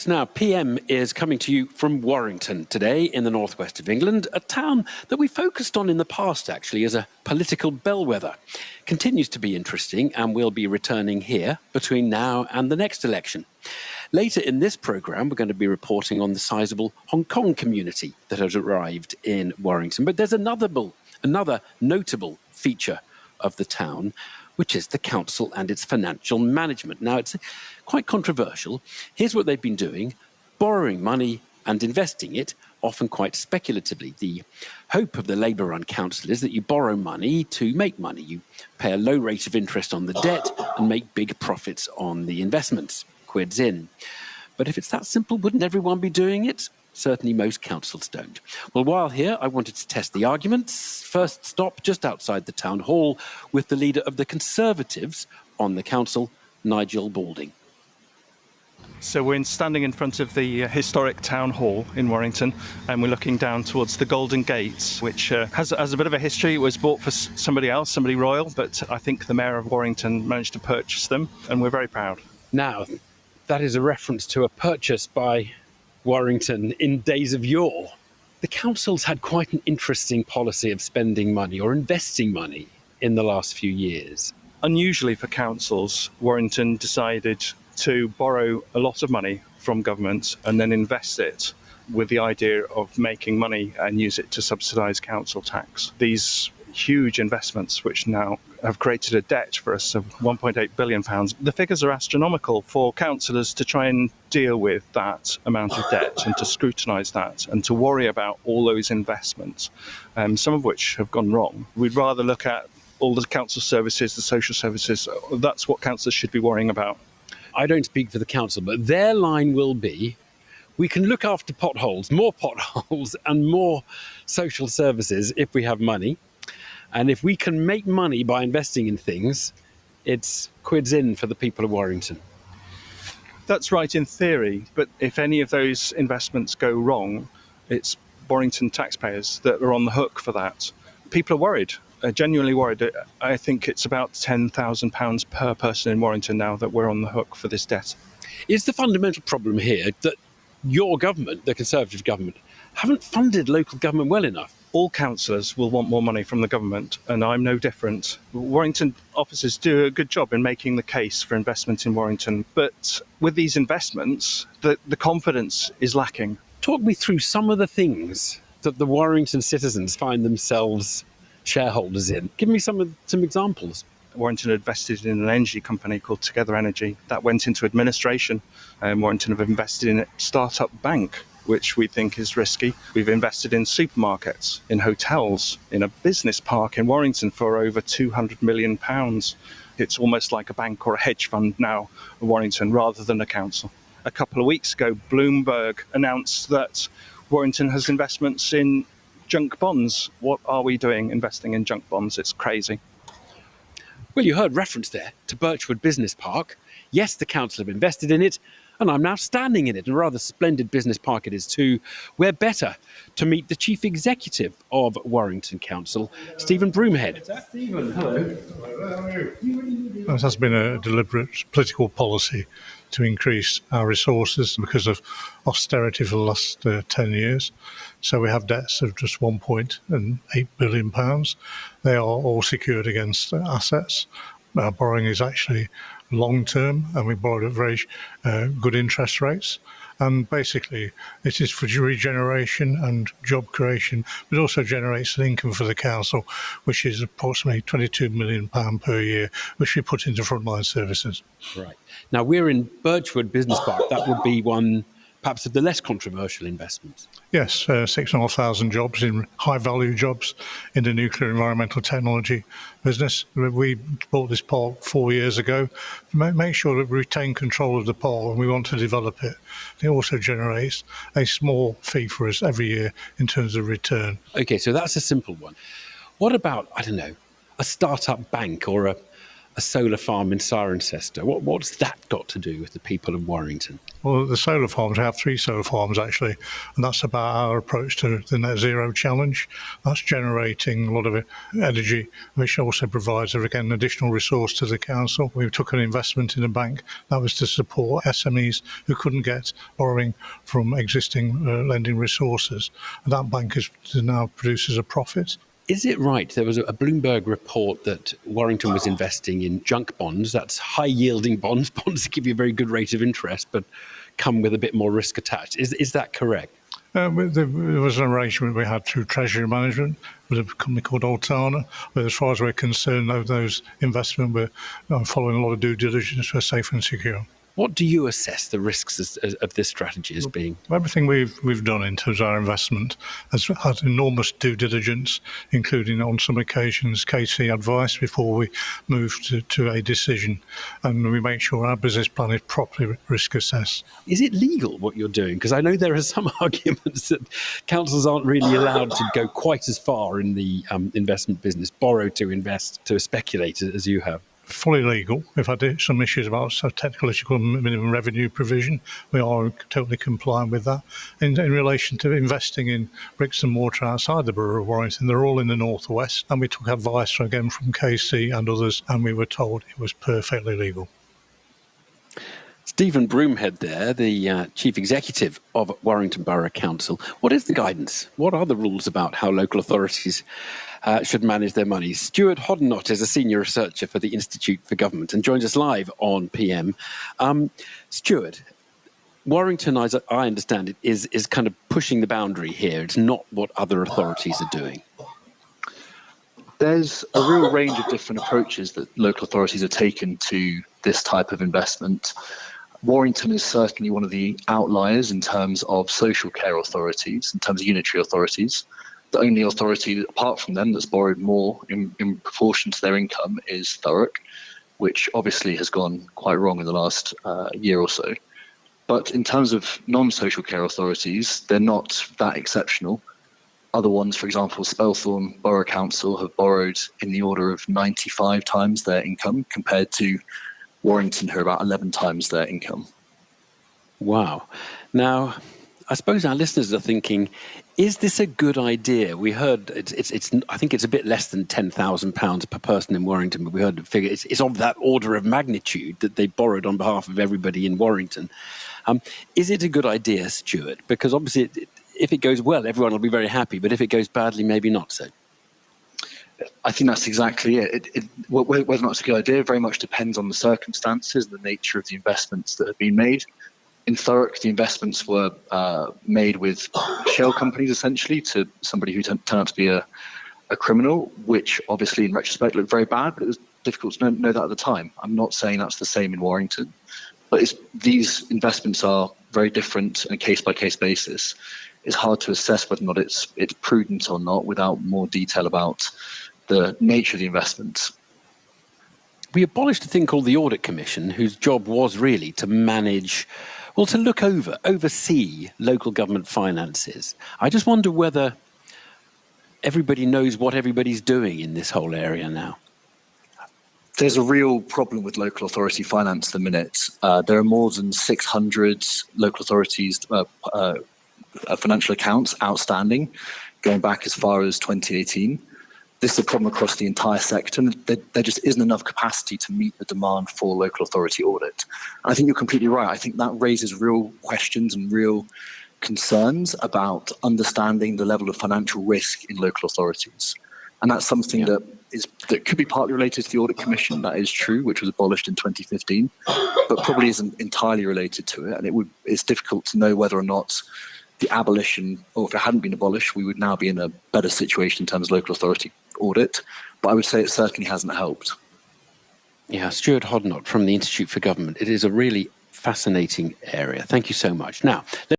Now, PM is coming to you from Warrington today in the northwest of England, a town that we focused on in the past, actually, as a political bellwether. Continues to be interesting, and we'll be returning here between now and the next election. Later in this programme, we're going to be reporting on the sizable Hong Kong community that has arrived in Warrington. But there's another notable feature of the town, which is the council and its financial management. Now, it's quite controversial. Here's what they've been doing: borrowing money and investing it, often quite speculatively. The hope of the Labour-run council is that you borrow money to make money. You pay a low rate of interest on the debt and make big profits on the investments. Quids in. But if it's that simple, wouldn't everyone be doing it? Certainly most councils don't. Well, while here, I wanted to test the arguments. First stop just outside the town hall with the leader of the Conservatives on the council, Nigel. So we're standing in front of the historic town hall in Warrington, and we're looking down towards the Golden Gates, which has a bit of a history. It was bought for somebody else, somebody royal, but I think the Mayor of Warrington managed to purchase them, and we're very proud. Now, that is a reference to a purchase by Warrington in days of yore. The council's had quite an interesting policy of spending money or investing money in the last few years. Unusually for councils, Warrington decided to borrow a lot of money from government and then invest it with the idea of making money and use it to subsidise council tax. These huge investments, which now have created a debt for us of £1.8 billion. The figures are astronomical for councillors to try and deal with that amount of debt and to scrutinise that and to worry about all those investments, some of which have gone wrong. We'd rather look at all the council services, the social services. That's what councillors should be worrying about. I don't speak for the council, but their line will be, we can look after potholes, more potholes and more social services if we have money. And if we can make money by investing in things, it's quids in for the people of Warrington. That's right in theory, but if any of those investments go wrong, it's Warrington taxpayers that are on the hook for that. People are worried, genuinely worried. I think it's about £10,000 per person in Warrington now that we're on the hook for this debt. Is the fundamental problem here that your government, the Conservative government, haven't funded local government well enough? All councillors will want more money from the government, and I'm no different. Warrington officers do a good job in making the case for investment in Warrington, but with these investments, the confidence is lacking. Talk me through some of the things that the Warrington citizens find themselves shareholders in. Give me some examples. Warrington invested in an energy company called Together Energy. That went into administration. Warrington have invested in a start-up bank, which we think is risky. We've invested in supermarkets, in hotels, in a business park in Warrington for over £200 million. It's almost like a bank or a hedge fund now in Warrington rather than a council. A couple of weeks ago, Bloomberg announced that Warrington has investments in junk bonds. What are we doing investing in junk bonds? It's crazy. Well, you heard reference there to Birchwood Business Park. Yes, the council have invested in it, and I'm now standing in it. A rather splendid business park it is too. Where better to meet the Chief Executive of Warrington Council, Stephen Broomhead. Stephen, hello. It has been a deliberate political policy to increase our resources because of austerity for the last 10 years. So we have debts of just £1.8 billion. They are all secured against assets. Our borrowing is actually long-term, and we borrowed at very good interest rates. And basically, it is for regeneration and job creation, but also generates an income for the council, which is approximately £22 million per year, which we put into frontline services. Right. Now, we're in Birchwood Business Park. That would be one, perhaps, of the less controversial investments. Yes, 6,500 jobs, in high-value jobs in the nuclear environmental technology business. We bought this park 4 years ago to make sure that we retain control of the park, and we want to develop it. It also generates a small fee for us every year in terms of return. OK, so that's a simple one. What about, I don't know, a start-up bank or a a solar farm in Cirencester. What's that got to do with the people of Warrington? Well, the solar farms, we have 3 solar farms actually, and that's about our approach to the net zero challenge. That's generating a lot of energy, which also provides, again, additional resource to the council. We took an investment in a bank that was to support SMEs who couldn't get borrowing from existing lending resources. And that bank now produces a profit. Is it right, there was a Bloomberg report that Warrington was investing in junk bonds, that's high-yielding bonds that give you a very good rate of interest, but come with a bit more risk attached. Is that correct? There was an arrangement we had through Treasury Management with a company called Altana, but as far as we're concerned, those investments we're following a lot of due diligence, we're safe and secure. What do you assess the risks of this strategy as being? Everything we've done in terms of our investment has had enormous due diligence, including on some occasions KC advice before we move to a decision, and we make sure our business plan is properly risk assessed. Is it legal what you're doing? Because I know there are some arguments that councils aren't really allowed to go quite as far in the investment business, borrow to invest, to speculate as you have. Fully legal. We've had some issues about technical issue called minimum revenue provision. We are totally compliant with that. In relation to investing in bricks and mortar outside the Borough of Warrington, they're all in the northwest, and we took advice again from KC and others, and we were told it was perfectly legal. Stephen Broomhead there, the Chief Executive of Warrington Borough Council. What is the guidance? What are the rules about how local authorities should manage their money? Stuart Hodnott is a senior researcher for the Institute for Government and joins us live on PM. Stuart, Warrington, as I understand it, is kind of pushing the boundary here. It's not what other authorities are doing. There's a real range of different approaches that local authorities have taken to this type of investment. Warrington is certainly one of the outliers in terms of social care authorities, in terms of unitary authorities. The only authority, apart from them, that's borrowed more in proportion to their income is Thurrock, which obviously has gone quite wrong in the last year or so. But in terms of non-social care authorities, they're not that exceptional. Other ones, for example, Spelthorne Borough Council have borrowed in the order of 95 times their income compared to Warrington, who are about 11 times their income. Wow. Now, I suppose our listeners are thinking, is this a good idea? We heard I think it's a bit less than £10,000 per person in Warrington, but we heard the figure. It's of that order of magnitude that they borrowed on behalf of everybody in Warrington. Is it a good idea, Stuart? Because obviously, if it goes well, everyone will be very happy, but if it goes badly, maybe not so. I think that's exactly it. Whether or not it's a good idea very much depends on the circumstances and the nature of the investments that have been made. In Thurrock, the investments were made with shell companies, essentially, to somebody who turned out to be a criminal, which obviously in retrospect looked very bad, but it was difficult to know that at the time. I'm not saying that's the same in Warrington, but these investments are very different on a case-by-case basis. It's hard to assess whether or not it's prudent or not without more detail about the nature of the investment. We abolished a thing called the Audit Commission, whose job was really to manage, well, to look oversee local government finances. I just wonder whether everybody knows what everybody's doing in this whole area now. There's a real problem with local authority finance at the minute. There are more than 600 local authorities financial accounts outstanding, going back as far as 2018. This is a problem across the entire sector, and there just isn't enough capacity to meet the demand for local authority audit. And I think you're completely right. I think that raises real questions and real concerns about understanding the level of financial risk in local authorities. And that's something that could be partly related to the Audit Commission, that is true, which was abolished in 2015, but probably isn't entirely related to it. And it's difficult to know whether or not the abolition, or if it hadn't been abolished, we would now be in a better situation in terms of local authority audit. But I would say it certainly hasn't helped. Yeah, Stuart Hodnott from the Institute for Government. It is a really fascinating area. Thank you so much. Now,